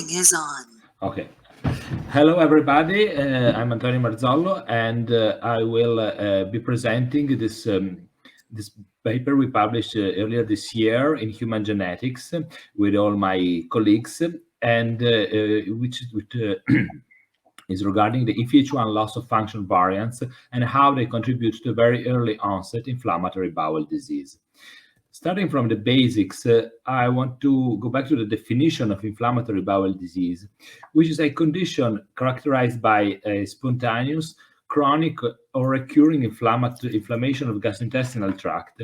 Recording is on. Okay. Hello, everybody. I'm Antonio Marzollo, and I will be presenting this paper we published earlier this year in Human Genetics with all my colleagues, and which is regarding the IFIH1 loss of function variants and how they contribute to very early onset inflammatory bowel disease. Starting from the basics, I want to go back to the definition of inflammatory bowel disease, which is a condition characterized by a spontaneous, chronic, or recurring inflammation of the gastrointestinal tract,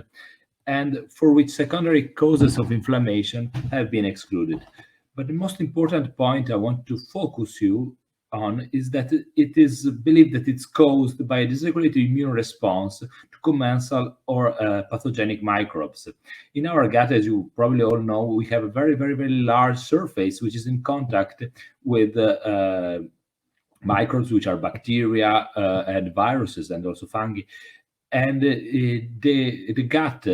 and for which secondary causes of inflammation have been excluded. But the most important point I want to focus you on is that it is believed that it's caused by a dysregulated immune response to commensal or pathogenic microbes. In our gut, as you probably all know, we have a very, very, very large surface which is in contact with microbes, which are bacteria and viruses and also fungi. And the gut,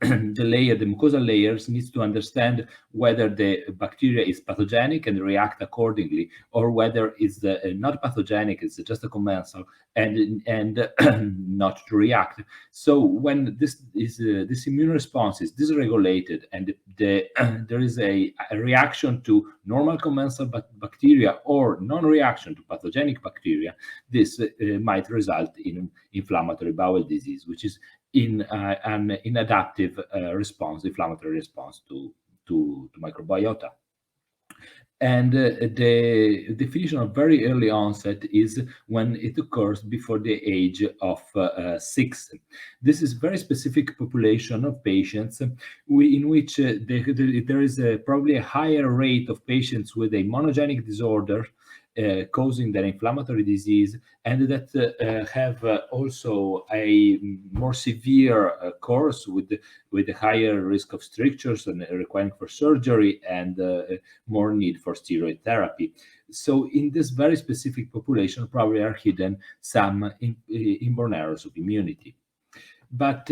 the layer, the mucosal layers, needs to understand whether the bacteria is pathogenic and react accordingly, or whether it's not pathogenic, it's just a commensal, and not to react. So when this immune response is dysregulated and there is a reaction to normal commensal bacteria or non-reaction to pathogenic bacteria, this might result in inflammatory bowel disease, which is in an inadaptive response, inflammatory response to microbiota. And the definition of very early onset is when it occurs before the age of 6. This is a very specific population of patients in which there is probably a higher rate of patients with a monogenic disorder causing that inflammatory disease, and that have also a more severe course with a higher risk of strictures and requiring for surgery and more need for steroid therapy. So in this very specific population probably are hidden some inborn errors of immunity. But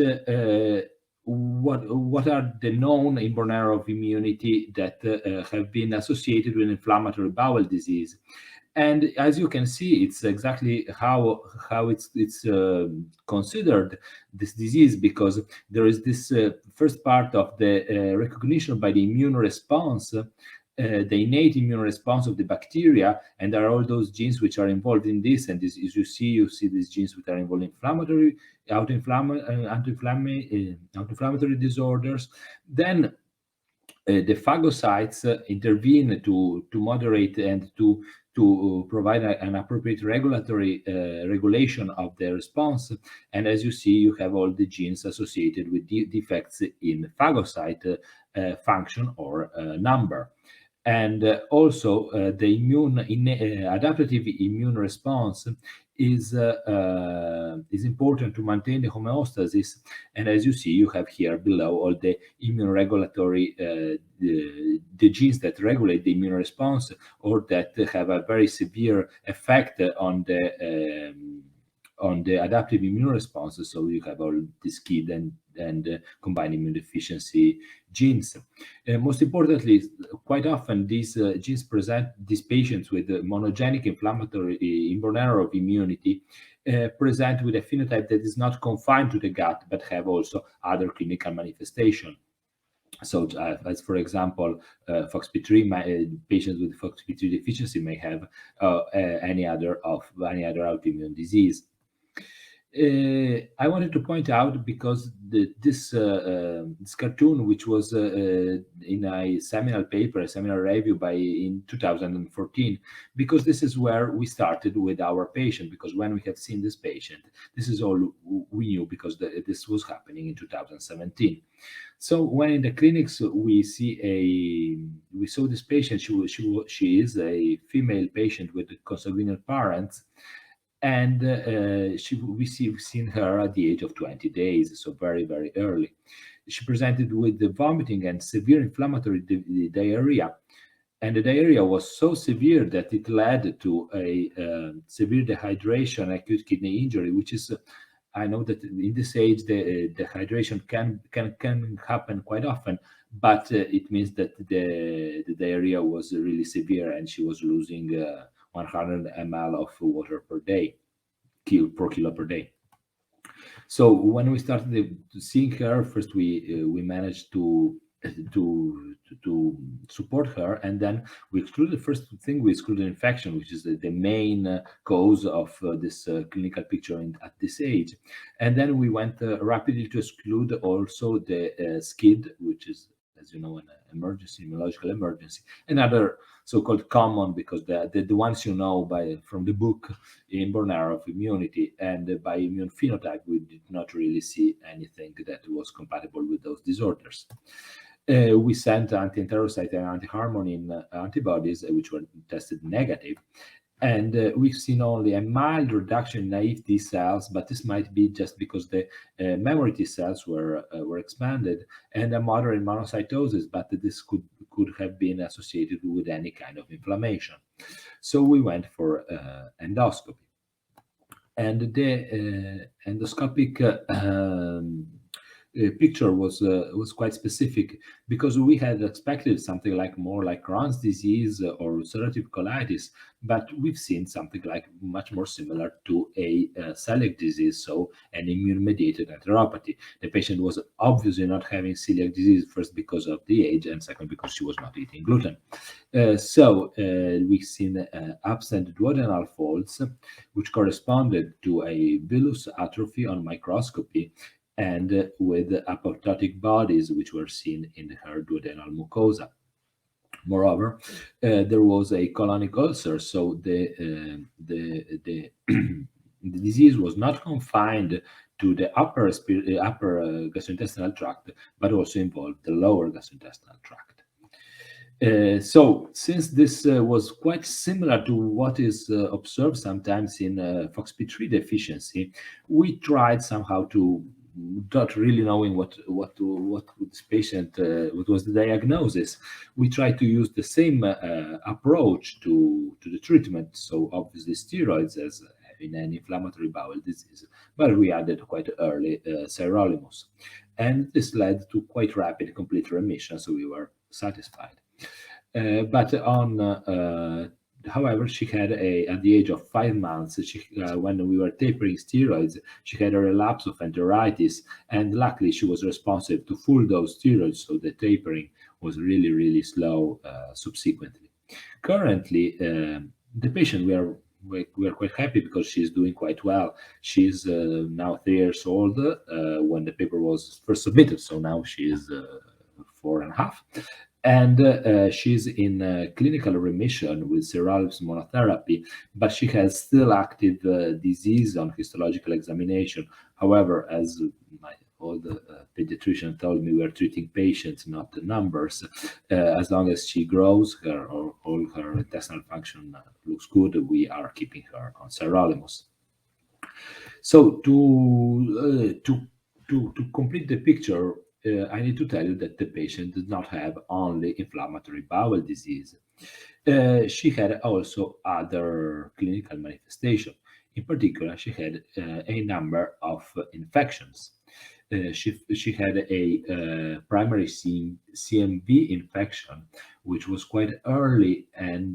what are the known inborn errors of immunity that have been associated with inflammatory bowel disease? And as you can see, it's exactly how it's considered, this disease, because there is this first part of the recognition by the immune response, the innate immune response of the bacteria, and there are all those genes which are involved in this. And this, as you see these genes which are involved in inflammatory, anti-inflammatory disorders. Then the phagocytes intervene to moderate and to provide an appropriate regulatory regulation of the response. And as you see, you have all the genes associated with defects in phagocyte function or number. And also the adaptive immune response is important to maintain the homeostasis. And as you see, you have here below all the immune regulatory, the genes that regulate the immune response or that have a very severe effect on the adaptive immune responses. So you have all this KID and combined immune deficiency genes. Most importantly, quite often these genes present these patients with monogenic inflammatory inborn error of immunity, present with a phenotype that is not confined to the gut, but have also other clinical manifestation. So, as for example, FOXP3 patients with FOXP3 deficiency may have any other autoimmune disease. I wanted to point out, because this cartoon, which was in a seminal paper, a seminal review in 2014, because this is where we started with our patient, because when we have seen this patient, this is all we knew, because this was happening in 2017. So when in the clinics we saw this patient, she is a female patient with consanguineal parents. And we've seen her at the age of 20 days, so very, very early. She presented with the vomiting and severe inflammatory diarrhea. And the diarrhea was so severe that it led to a severe dehydration, acute kidney injury, which is, I know that in this age, the dehydration can happen quite often, but it means that the diarrhea was really severe, and she was losing 100 ml of water per day, per kilo per day. So when we started seeing her, first we managed to support her, and then we excluded the first thing. We excluded infection, which is the main cause of this clinical picture at this age, and then we went rapidly to exclude also the SCID, which is, as you know, an emergency, immunological emergency, another so-called common, because the ones you know from the book Inborn error of immunity, and by immune phenotype we did not really see anything that was compatible with those disorders. We sent anti-enterocyte and anti-harmonin antibodies, which were tested negative, and we've seen only a mild reduction in naive T cells, but this might be just because the memory T cells were expanded, and a moderate monocytosis, but this could have been associated with any kind of inflammation. So we went for endoscopy, and the endoscopic picture was quite specific, because we had expected something like more like Crohn's disease or ulcerative colitis, but we've seen something like much more similar to a celiac disease, so an immune-mediated enteropathy. The patient was obviously not having celiac disease, first because of the age, and second because she was not eating gluten. So we've seen absent duodenal folds, which corresponded to a villus atrophy on microscopy, and with apoptotic bodies, which were seen in her duodenal mucosa. Moreover, there was a colonic ulcer, so the disease was not confined to the upper gastrointestinal tract, but also involved the lower gastrointestinal tract. So since this was quite similar to what is observed sometimes in FOXP3 deficiency, we tried somehow to, not really knowing what this patient, what was the diagnosis, we tried to use the same approach to the treatment. So obviously steroids, as in an inflammatory bowel disease, but we added quite early sirolimus, and this led to quite rapid complete remission, so we were satisfied. But however, she had at the age of 5 months, when we were tapering steroids, she had a relapse of enteritis, and luckily she was responsive to full dose steroids, so the tapering was really, really slow subsequently. Currently, the patient, we are quite happy because she's doing quite well. She's now 3 years old when the paper was first submitted, so now she is 4.5. And she's in clinical remission with sirolimus monotherapy, but she has still active disease on histological examination. However, as all the pediatrician told me, we're treating patients, not the numbers. As long as she grows, all her intestinal function looks good, we are keeping her on sirolimus. So to complete the picture, I need to tell you that the patient did not have only inflammatory bowel disease. She had also other clinical manifestations. In particular, she had a number of infections. She had a primary CMV infection, which was quite early, and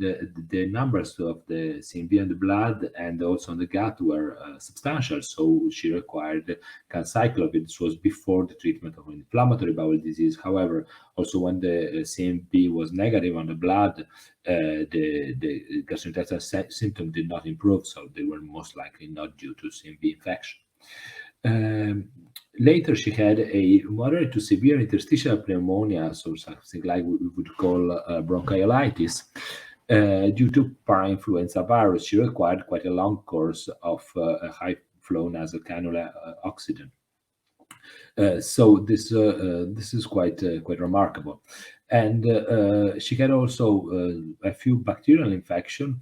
the numbers of the CMV in the blood and also in the gut were substantial, so she required cancyclovir. This was before the treatment of inflammatory bowel disease. However, also when the CMV was negative on the blood, the gastrointestinal symptom did not improve, so they were most likely not due to CMV infection. Later, she had a moderate to severe interstitial pneumonia, so something like we would call bronchiolitis, due to parainfluenza virus. She required quite a long course of high flow nasal cannula oxygen. So this is quite remarkable. And she had also a few bacterial infections,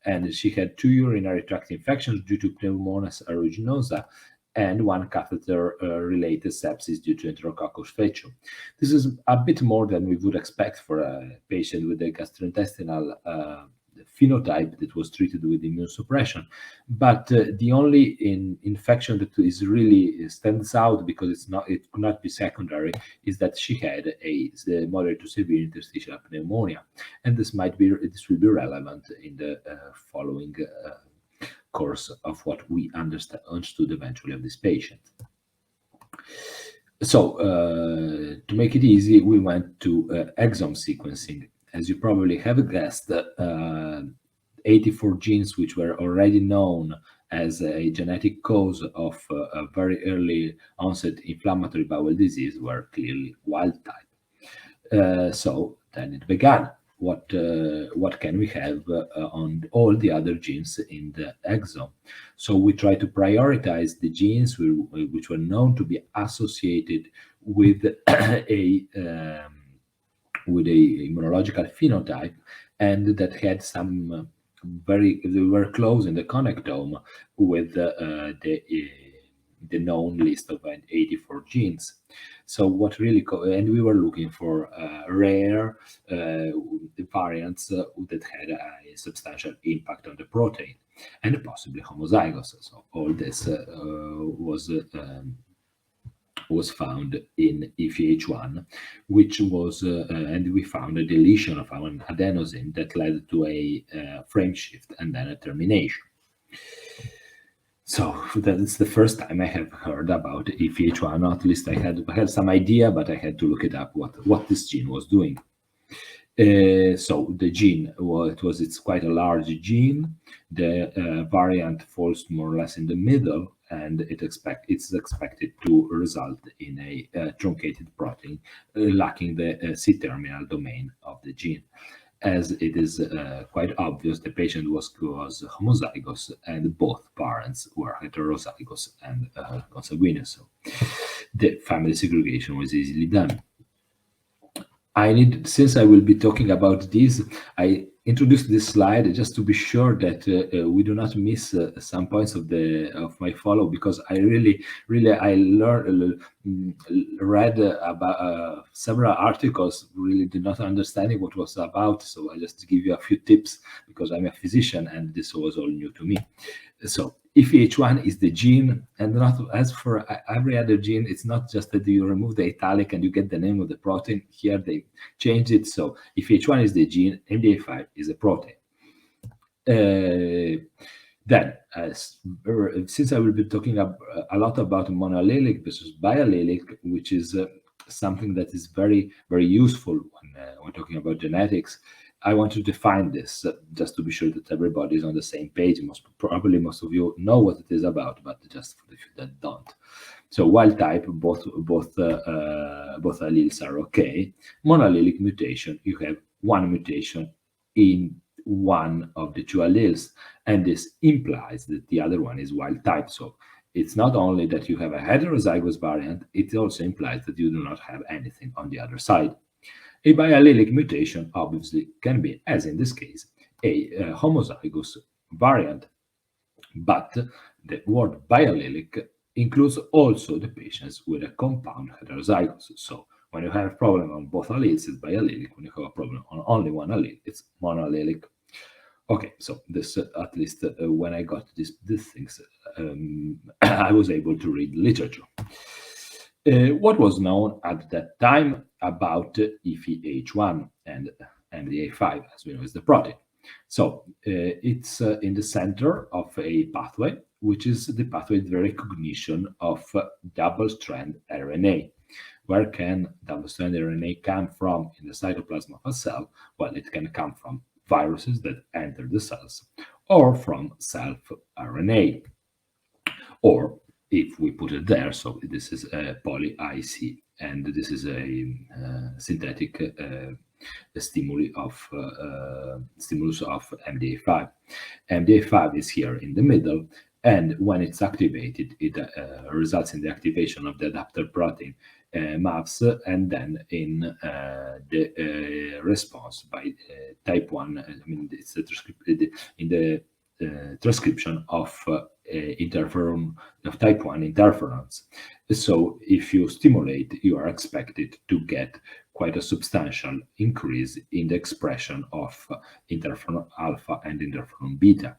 and she had 2 urinary tract infections due to Pseudomonas aeruginosa, and 1 catheter-related sepsis due to Enterococcus faecium. This is a bit more than we would expect for a patient with a gastrointestinal phenotype that was treated with immune suppression. But the only infection that is really stands out, because it could not be secondary, is that she had a moderate to severe interstitial pneumonia, and this will be relevant in the following course of what we understood eventually of this patient. So to make it easy, we went to exome sequencing. As you probably have guessed, 84 genes which were already known as a genetic cause of a very early onset inflammatory bowel disease were clearly wild type. So then it began. What can we have on all the other genes in the exome? So we try to prioritize the genes which were known to be associated with a immunological phenotype, and that had some they were close in the connectome with the known list of 84 genes. So what really, and we were looking for rare variants that had a substantial impact on the protein, and possibly homozygous. So all this was found in IFIH1, which was, and we found a deletion of our adenosine that led to a frame shift and then a termination. So that's the first time I have heard about IFIH1. At least I had some idea, but I had to look it up what this gene was doing. So the gene, it's quite a large gene. The variant falls more or less in the middle, and it's expected to result in a truncated protein lacking the C-terminal domain of the gene. As it is quite obvious, the patient was homozygous, and both parents were heterozygous and consanguineous. So the family segregation was easily done. Since I will be talking about this, I introduced this slide just to be sure that we do not miss some points of my follow, because I really read about several articles, really did not understanding what was about. So I just give you a few tips, because I'm a physician and this was all new to me. So IFIH1 is the gene, and not as for every other gene, it's not just that you remove the italic and you get the name of the protein. Here they changed it. So IFIH1 is the gene, MDA5 is a protein. Then, since I will be talking a lot about monoallelic versus biallelic, which is something that is very, very useful when talking about genetics, I want to define this just to be sure that everybody is on the same page. Probably most of you know what it is about, but just for the few that don't. So wild type, both alleles are okay. Monoallelic mutation, you have one mutation in one of the two alleles, and this implies that the other one is wild type. So it's not only that you have a heterozygous variant, it also implies that you do not have anything on the other side. A biallelic mutation obviously can be, as in this case, a homozygous variant, but the word biallelic includes also the patients with a compound heterozygous. So when you have a problem on both alleles, it's biallelic. When you have a problem on only one allele, it's monoallelic. Okay, so this at least when I got these things, I was able to read literature. What was known at that time about IFIH1 and MDA5, as we know, is the protein. So it's in the center of a pathway, which is the pathway of the recognition of double-strand RNA. Where can double-strand RNA come from in the cytoplasm of a cell? Well, it can come from viruses that enter the cells, or from self-RNA, or if we put it there, so this is a poly-IC, and this is a synthetic stimulus of MDA5. MDA5 is here in the middle, and when it's activated, it results in the activation of the adapter protein MAVS, and then in the response by type 1. I mean, it's in the transcription of interferon, of type 1 interferons. So if you stimulate, you are expected to get quite a substantial increase in the expression of interferon alpha and interferon beta.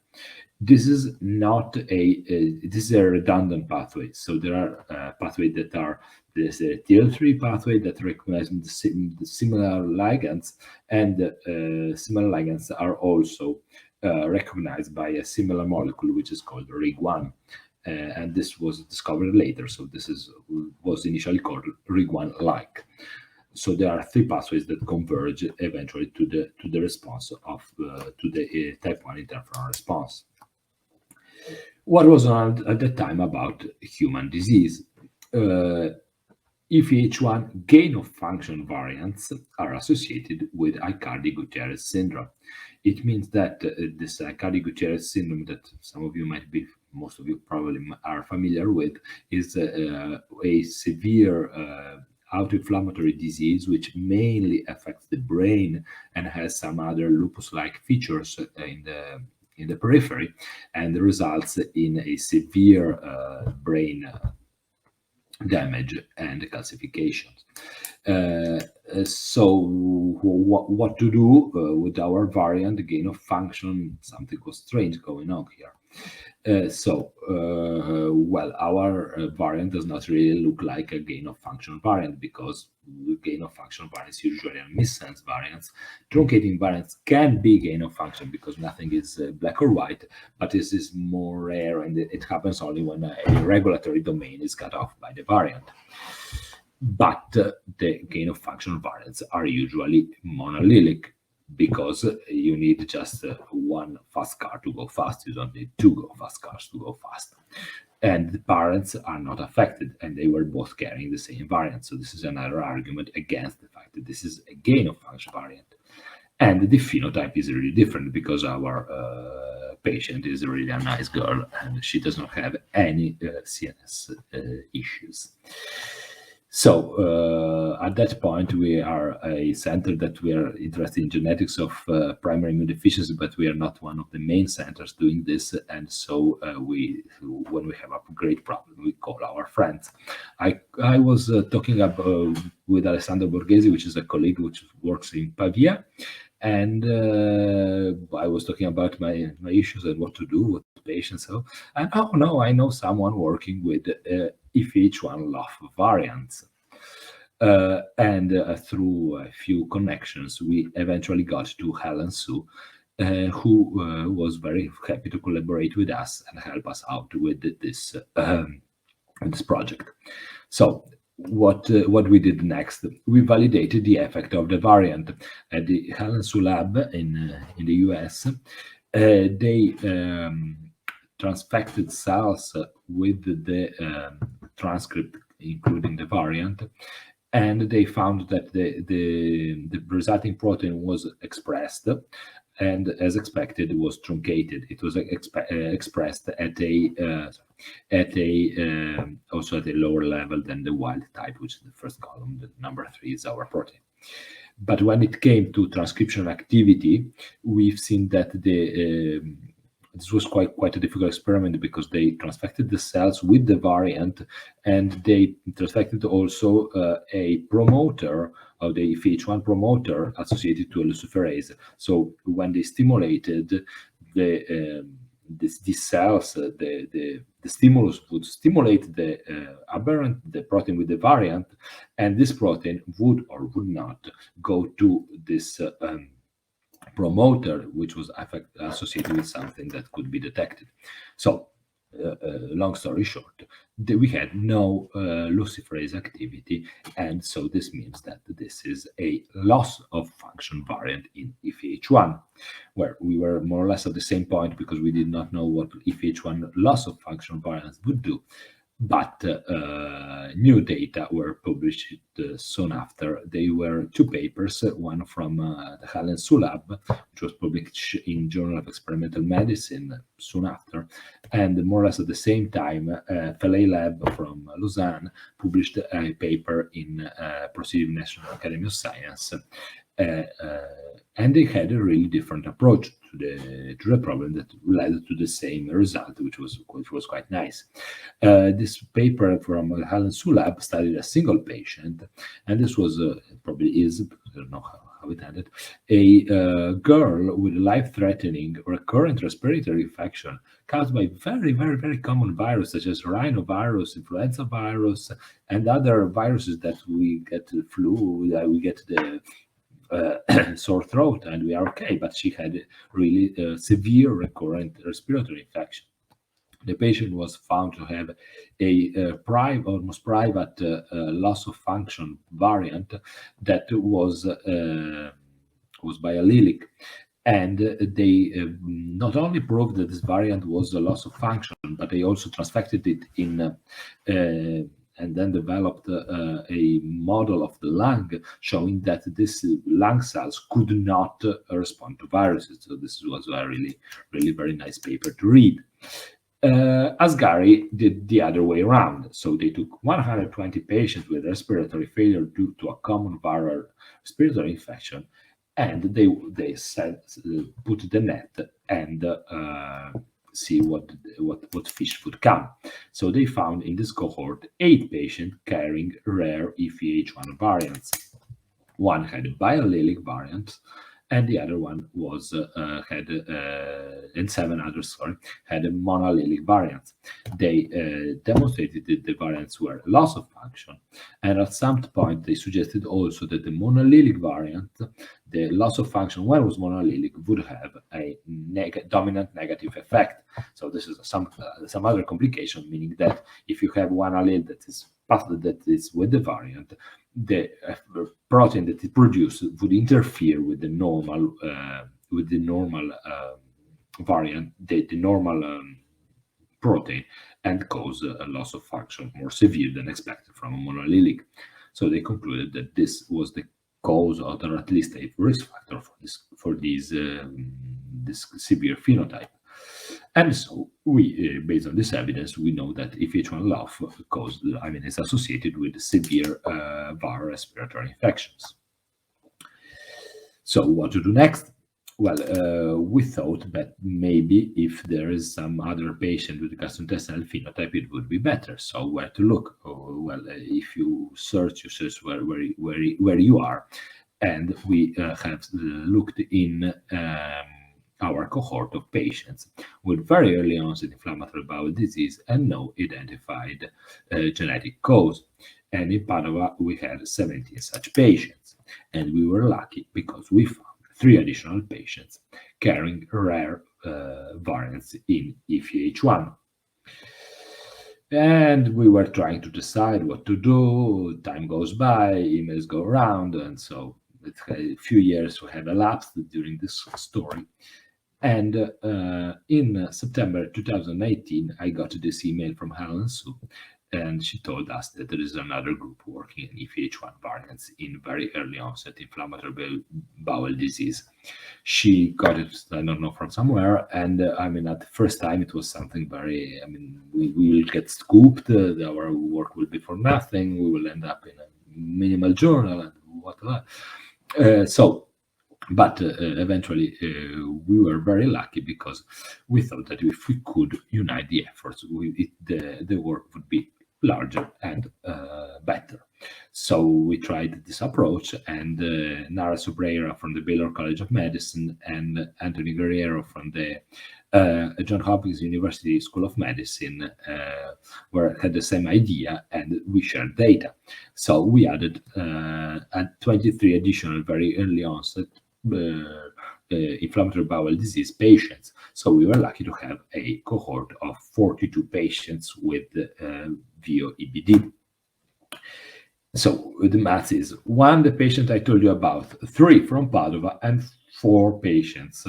This is not this is a redundant pathway. So there are pathways that are, there's a TL3 pathway that recognizes the similar ligands, and similar ligands are also recognized by a similar molecule which is called RIG1. And this was discovered later. So this was initially called RIG1-like. So there are three pathways that converge eventually to the response of to the type 1 interferon response. What was known at the time about human disease? IFIH1 gain-of-function variants are associated with Aicardi-Goutieres syndrome. It means that this Aicardi-Goutieres syndrome that some of you might be, most of you probably are familiar with, is a severe autoinflammatory disease which mainly affects the brain and has some other lupus-like features in the periphery, and results in a severe brain damage and calcifications. So what to do with our variant gain of function? Something was strange going on here. Well, our variant does not really look like a gain of function variant, because gain of function variants usually are missense variants. Truncating variants can be gain of function because nothing is black or white, but this is more rare, and it happens only when a regulatory domain is cut off by the variant. But the gain of function variants are usually monoallelic, because you need just one fast car to go fast. You don't need two go fast cars to go fast. And the parents are not affected, and they were both carrying the same variant. So this is another argument against the fact that this is a gain of function variant. And the phenotype is really different, because our patient is really a nice girl, and she does not have any CNS issues. So at that point, we are a center that we are interested in genetics of primary immune deficiency, but we are not one of the main centers doing this. And so when we have a great problem, we call our friends. I was talking about with Alessandro Borghesi, which is a colleague which works in Pavia, and I was talking about my issues and what to do with patients. So, and oh no, I know someone working with IFIH1 LOF variants. And through a few connections, we eventually got to Helen Su, who was very happy to collaborate with us and help us out with this project. So what we did next, we validated the effect of the variant at the Helen Su lab in the US. They transfected cells with the transcript, including the variant, and they found that the resulting protein was expressed, and as expected, it was truncated. It was expressed also at a lower level than the wild type, which is the first column. The number 3 is our protein. But when it came to transcription activity, we've seen that this was quite a difficult experiment, because they transfected the cells with the variant, and they transfected also a promoter of the IFIH1 promoter associated to a luciferase. So when they stimulated these cells, the stimulus would stimulate the aberrant, the protein with the variant, and this protein would or would not go to this promoter, which was associated with something that could be detected. So long story short, we had no luciferase activity, and so this means that this is a loss of function variant in IFIH1, where we were more or less at the same point, because we did not know what IFIH1 loss of function variants would do. But new data were published soon after. They were 2 papers, one from the Helen Su lab, which was published in Journal of Experimental Medicine soon after, and more or less at the same time, Felay lab from Lausanne published a paper in Proceedings National Academy of Science, and they had a really different approach to the problem that led to the same result, which was quite nice. This paper from Helen Su lab studied a single patient, and this was probably is, I don't know how it ended, a girl with life-threatening recurrent respiratory infection caused by very, very, very common viruses such as rhinovirus, influenza virus, and other viruses that we get the flu, we get the sore throat, and we are okay. But she had really severe recurrent respiratory infection. The patient was found to have a almost private loss of function variant that was biallelic. And they not only proved that this variant was a loss of function, but they also transfected it in and then developed a model of the lung showing that this lung cells could not respond to viruses. So this was a really, really very nice paper to read. Asghari did the other way around. So they took 120 patients with respiratory failure due to a common viral respiratory infection, and they said put the net and see what fish would come. So they found in this cohort 8 patients carrying rare EFIH1 variants. One had a biallelic variant, and the other one was and 7 others, had a monoallelic variant. They demonstrated that the variants were loss of function, and at some point they suggested also that the monoallelic variant, the loss of function when it was monoallelic, would have a dominant negative effect. So this is some other complication, meaning that if you have one allele that is with the variant, the protein that it produces would interfere with the normal variant, the normal protein, and cause a loss of function more severe than expected from a monoallelic. So they concluded that this was the cause, or at least a risk factor for this severe phenotype. And so we, based on this evidence, we know that IFIH1 LOF is associated with severe viral respiratory infections. So what to do next? Well, we thought that maybe if there is some other patient with gastrointestinal phenotype, it would be better. So where to look? Well, if you search where you are, and we have looked in our cohort of patients with very early onset inflammatory bowel disease and no identified genetic cause. And in Padova, we had 17 such patients. And we were lucky because we found 3 additional patients carrying rare variants in EFIH1. And we were trying to decide what to do. Time goes by, emails go around, and so a few years have elapsed during this story. And in September 2019, I got this email from Helen Su, and she told us that there is another group working in EFIH1 variants in very early onset inflammatory bowel disease. She got it, I don't know, from somewhere, and at the first time it was something very, we will get scooped, our work will be for nothing, we will end up in a minimal journal and whatever. But eventually we were very lucky because we thought that if we could unite the efforts, the work would be larger and better. So we tried this approach, and Nara Sobreira from the Baylor College of Medicine and Anthony Guerriero from the Johns Hopkins University School of Medicine had the same idea, and we shared data. So we added 23 additional very early onset inflammatory bowel disease patients. So we were lucky to have a cohort of 42 patients with VEO-IBD. So the math is 1, the patient I told you about, 3 from Padova, and 4 patients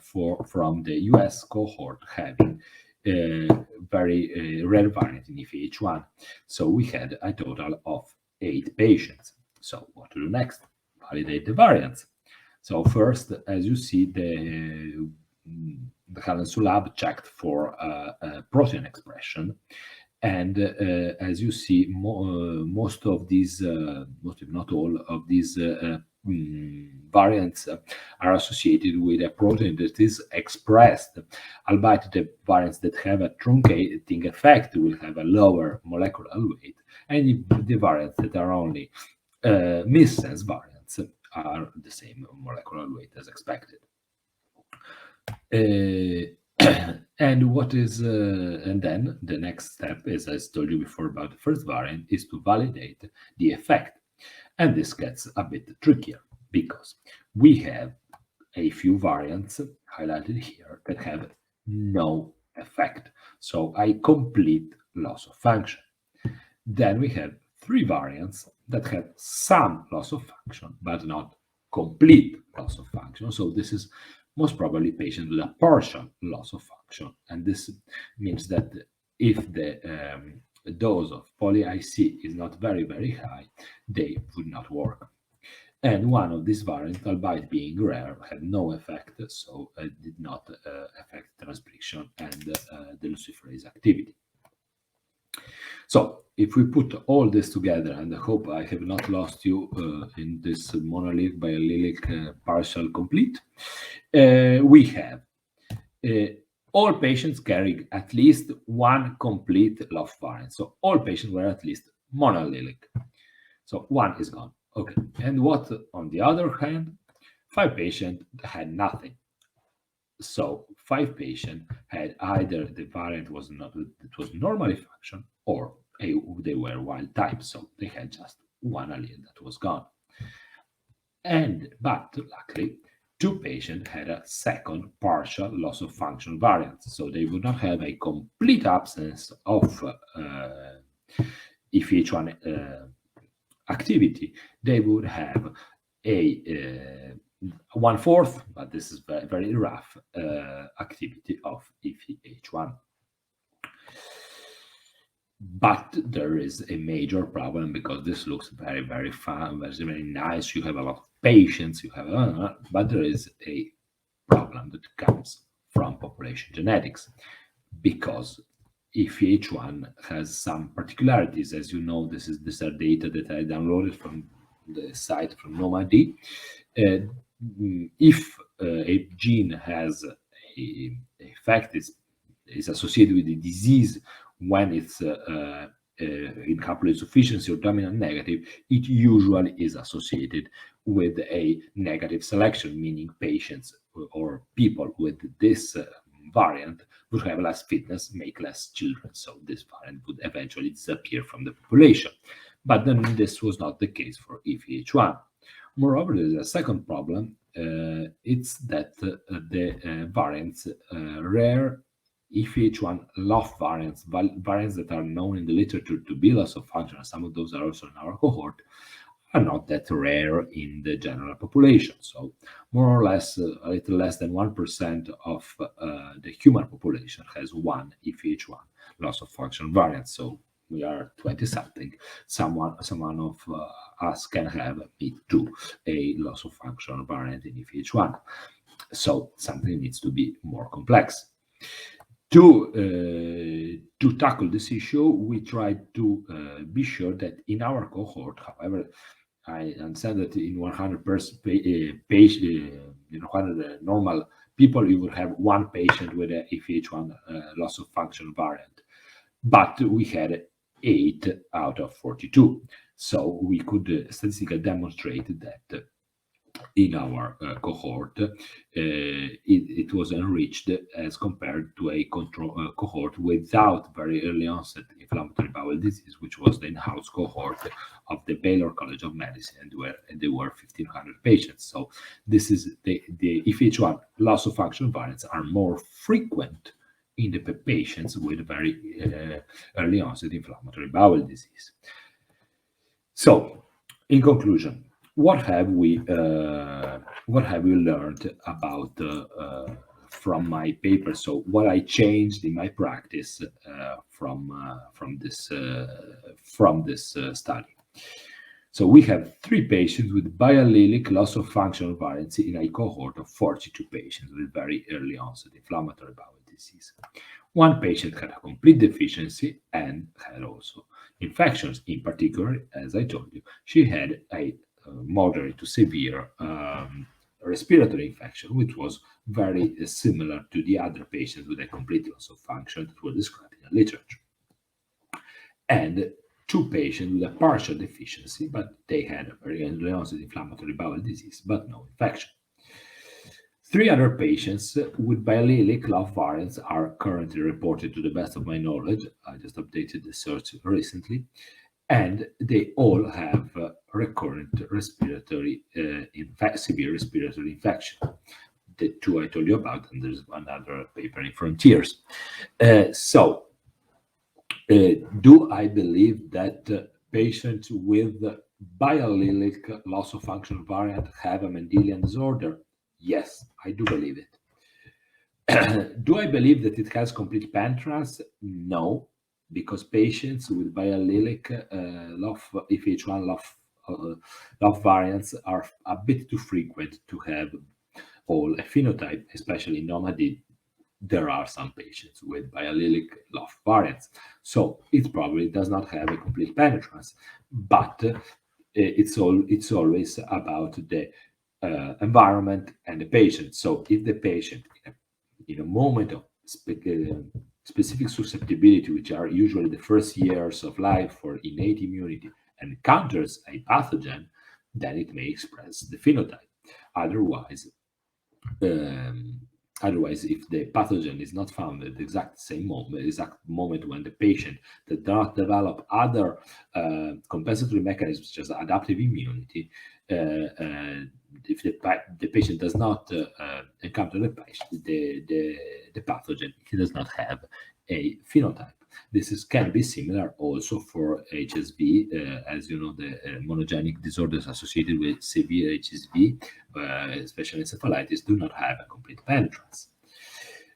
from the US cohort having very rare variant in EFIH1. So we had a total of 8 patients. So what to do next? Validate the variants. So first, as you see, the Helen Su lab checked for protein expression, and as you see, most of these, most if not all of these variants are associated with a protein that is expressed, albeit the variants that have a truncating effect will have a lower molecular weight, and the variants that are only missense variants are the same molecular weight as expected. And what is and then the next step is, as I told you before about the first variant, is to validate the effect. And this gets a bit trickier because we have a few variants highlighted here that have no effect, so a complete loss of function. Then we have 3 variants that have some loss of function but not complete loss of function, so this is most probably patients with a partial loss of function, and this means that if the dose of poly-IC is not very, very high, they would not work. And one of these variants, albeit being rare, had no effect, so it did not affect transcription and the luciferase activity. So if we put all this together, and I hope I have not lost you in this monoallelic, biallelic, partial complete, we have all patients carrying at least one complete LOF variant. So all patients were at least monoallelic. So one is gone. Okay. And what, on the other hand, 5 patients had nothing. So 5 patients had either the variant was not, it was normally function, or they were wild type. So they had just one allele that was gone. But luckily, 2 patients had a second partial loss of function variant. So they would not have a complete absence of IFIH1 activity. They would have a 1/4, but this is very, very rough, activity of IFIH1. But there is a major problem, because this looks very, very fun, very, very nice. You have a lot of patients, you have, but there is a problem that comes from population genetics, because EFIH1 has some particularities. As you know, these are data that I downloaded from the site from NomaD. If a gene has a effect, is associated with the disease when it's in haploinsufficiency or dominant negative, it usually is associated with a negative selection, meaning patients or people with this variant would have less fitness, make less children. So this variant would eventually disappear from the population. But then this was not the case for EFIH1. Moreover, there's a second problem. It's that the variants, rare EFIH1 LOF variants that are known in the literature to be loss of function, and some of those are also in our cohort, are not that rare in the general population. So more or less, a little less than 1% of the human population has one EFIH1 loss of function variant. So we are 20-something. Someone of us can have it too, a loss of function variant in EFIH1. So something needs to be more complex. To tackle this issue, we tried to be sure that in our cohort, however, I understand that in 100 normal people, you would have one patient with a EFIH1 loss of function variant, but we had 8 out of 42. So we could statistically demonstrate that in our cohort, it was enriched as compared to a control cohort without very early onset inflammatory bowel disease, which was the in-house cohort of the Baylor College of Medicine, and there were 1,500 patients. So this is the EFIH1 loss of function variants are more frequent in the patients with very early onset inflammatory bowel disease. So, in conclusion, what have we learned about from my paper? So what I changed in my practice from this study. So we have 3 patients with biallelic loss of function variants in a cohort of 42 patients with very early onset inflammatory bowel disease. 1 patient had a complete deficiency and had also infections. In particular, as I told you, she had a moderate to severe respiratory infection, which was very similar to the other patients with a complete loss of function that were described in the literature. And 2 patients with a partial deficiency, but they had a very early-onset inflammatory bowel disease, but no infection. 3 other patients with biallelic LOF variants are currently reported, to the best of my knowledge. I just updated the search recently, and they all have recurrent respiratory, severe respiratory infection. The 2 I told you about, and there's another paper in Frontiers. Do I believe that patients with biallelic loss of function variant have a Mendelian disorder? Yes, I do believe it. Do I believe that it has complete penetrance? No, because patients with biallelic LOF, IFIH1 LOF variants are a bit too frequent to have all a phenotype, especially in NOMAD. There are some patients with biallelic LOF variants, so it probably does not have a complete penetrance, but it's always about the environment and the patient. So if the patient in a moment of specific susceptibility, which are usually the first years of life for innate immunity, encounters a pathogen, then it may express the phenotype. Otherwise, if the pathogen is not found at the exact moment when the patient does not develop other compensatory mechanisms such as adaptive immunity, if the patient does not encounter the pathogen, he does not have a phenotype. This can be similar also for HSV, as you know, the monogenic disorders associated with severe HSV, especially encephalitis, do not have a complete penetrance.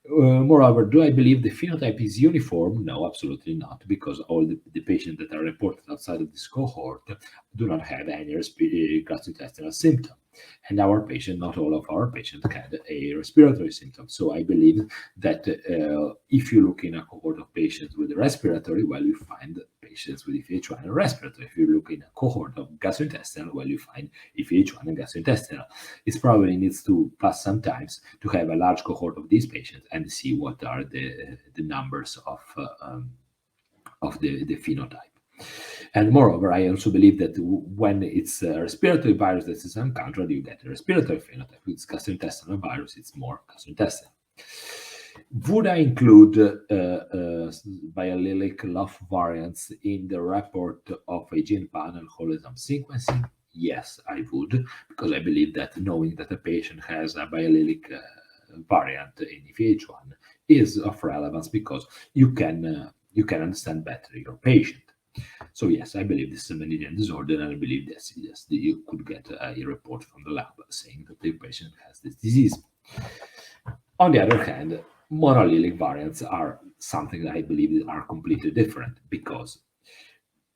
Moreover, do I believe the phenotype is uniform? No, absolutely not, because all the patients that are reported outside of this cohort do not have any gastrointestinal symptom. And not all of our patients had a respiratory symptom. So I believe that if you look in a cohort of patients with respiratory, well, you find patients with IFIH1 and respiratory. If you look in a cohort of gastrointestinal, well, you find IFIH1 and gastrointestinal. It probably needs to pass some times to have a large cohort of these patients and see what are the numbers of the phenotype. And moreover, I also believe that when it's a respiratory virus that is encountered, you get a respiratory phenotype. If it's gastrointestinal virus, it's more gastrointestinal. Would I include biallelic LOF variants in the report of a gene panel whole exome sequencing? Yes, I would, because I believe that knowing that a patient has a biallelic variant in IFIH1 is of relevance, because you can understand better your patient. So yes, I believe this is a Mendelian disorder, and I believe that yes, you could get a report from the lab saying that the patient has this disease. On the other hand, monoallelic variants are something that I believe are completely different, because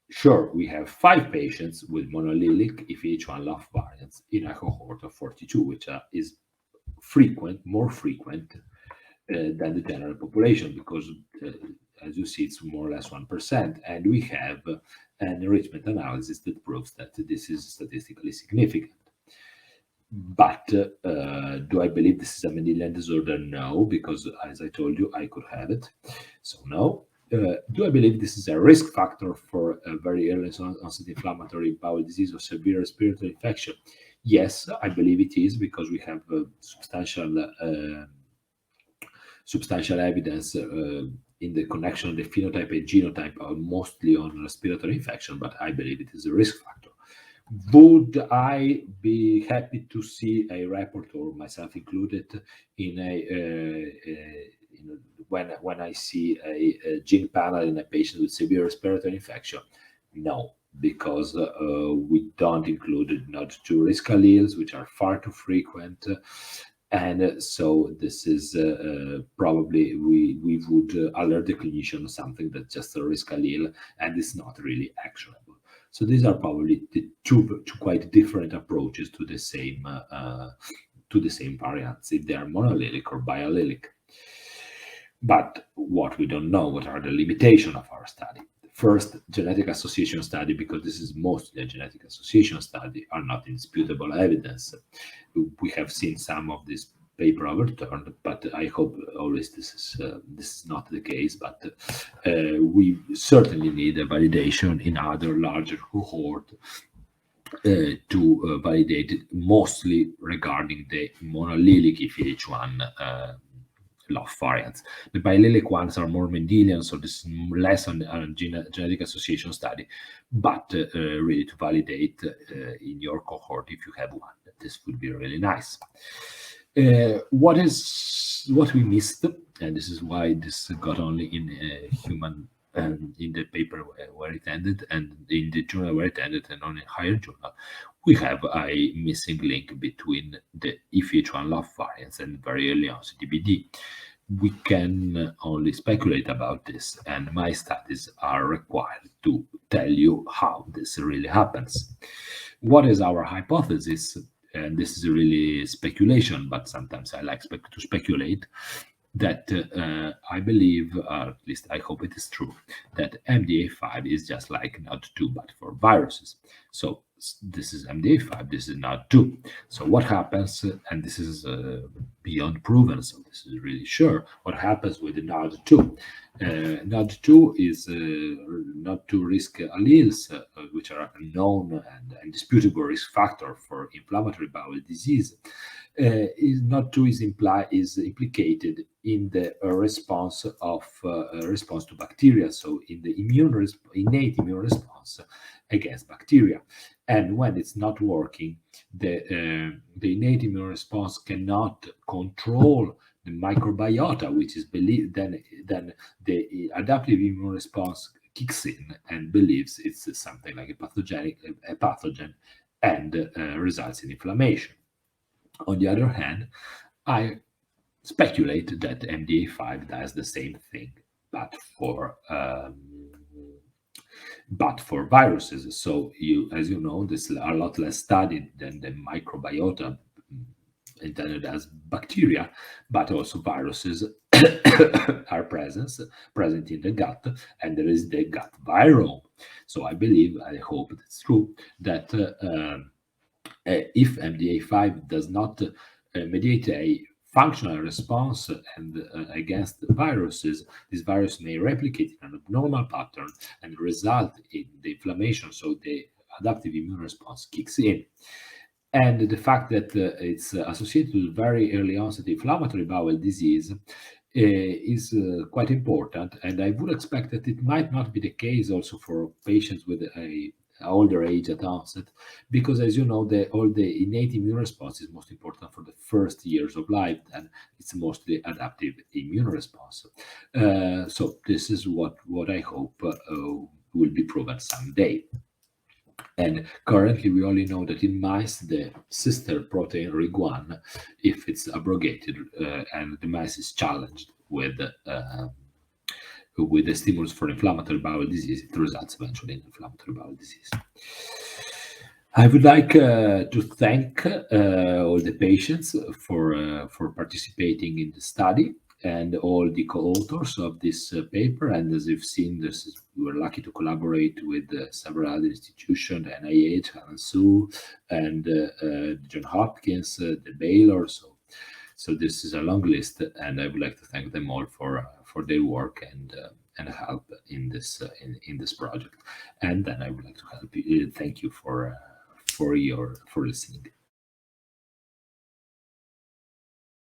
sure, we have 5 patients with monoallelic IFIH1 LOF variants in a cohort of 42, which is more frequent than the general population, because as you see, it's more or less 1%, and we have an enrichment analysis that proves that this is statistically significant. But do I believe this is a Mendelian disorder? No, because as I told you, I could have it. So no. Do I believe this is a risk factor for a very early onset inflammatory bowel disease or severe respiratory infection? Yes, I believe it is, because we have substantial evidence in the connection of the phenotype and genotype, mostly on respiratory infection, but I believe it is a risk factor. Would I be happy to see a report, or myself included, in when I see a gene panel in a patient with severe respiratory infection? No, because we don't include NOD2 risk alleles, which are far too frequent. And so this is probably we would alert the clinician of something that's just a risk allele and it's not really actionable. So these are probably the two quite different approaches to the same variants, if they are monoallelic or biallelic. But what we don't know, what are the limitations of our study? first genetic association study, because this is mostly a genetic association study, are not indisputable evidence. We have seen some of this paper overturned, but I hope always this is not the case. But we certainly need a validation in other larger cohort to validate it, mostly regarding the monoallelic IFIH1 LOF variants. The biallelic ones are more Mendelian, so this is less on a genetic association study, but really to validate in your cohort if you have one. This would be really nice. What we missed, and this is why this got only in human, in the paper where it ended, and in the journal where it ended, and on a higher journal, we have a missing link between the IFIH1 LOF variants and very early onset EBD. We can only speculate about this, and my studies are required to tell you how this really happens. What is our hypothesis? And this is really speculation, but sometimes I like to speculate, that I believe, at least I hope it is true, that MDA5 is just like NOD2, but for viruses. So this is MDA5, this is NOD2. So what happens, and this is beyond proven, so this is really sure, what happens with the NOD2? NOD2 is NOD2 risk alleles, which are a known and indisputable risk factor for inflammatory bowel disease. NOD2 is implicated in the response to bacteria, so in the innate immune response against bacteria. And when it's not working, the innate immune response cannot control the microbiota, which is believed, then the adaptive immune response kicks in and believes it's something like a pathogen, and results in inflammation. On the other hand, I speculate that MDA5 does the same thing, but for viruses. So as you know, this is a lot less studied than the microbiota intended as bacteria, but also viruses are present in the gut, and there is the gut virome. So I hope it's true, that if MDA5 does not mediate a functional response and against viruses, this virus may replicate in an abnormal pattern and result in the inflammation, so the adaptive immune response kicks in. And the fact that it's associated with very early onset inflammatory bowel disease is quite important, and I would expect that it might not be the case also for patients with a older age at onset, because as you know, all the innate immune response is most important for the first years of life, and it's mostly adaptive immune response. So this is what I hope will be proven someday. And currently, we only know that in mice, the sister protein RIG1, if it's abrogated and the mice is challenged with the stimulus for inflammatory bowel disease, it results eventually in inflammatory bowel disease. I would like to thank all the patients for participating in the study, and all the co-authors of this paper. And as you've seen, we were lucky to collaborate with several other institutions, the NIH, ANSU, and Johns Hopkins, the Baylor. So this is a long list, and I would like to thank them all for their work and help in this project. And then I would like to thank you for listening.